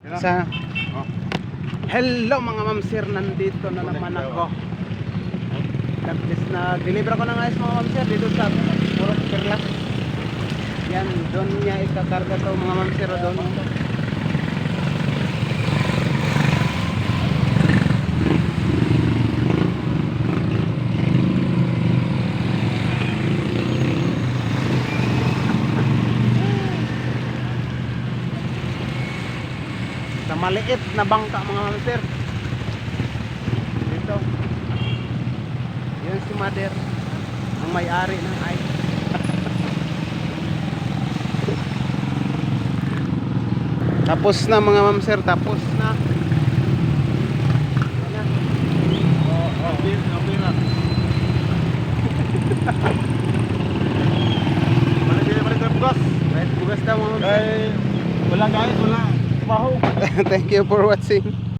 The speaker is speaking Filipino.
Sa hello mga ma'am sir, nandito na naman ako. God bless, na deliver ko ng ayos mga ma'am sir dito sa Purok Perlas. Yan, doon niya ikakarga to mga ma'am sir, doon. Sa maliit na bangka mga ma'am sir. Dito. Yan si Mother, ang may-ari ng ice. Tapos na mga ma'am sir, tapos na. Okay na. Balik bugas. Right, bugas daw mga ma'am sir. Wala guys, wala. Baho. Thank you for watching.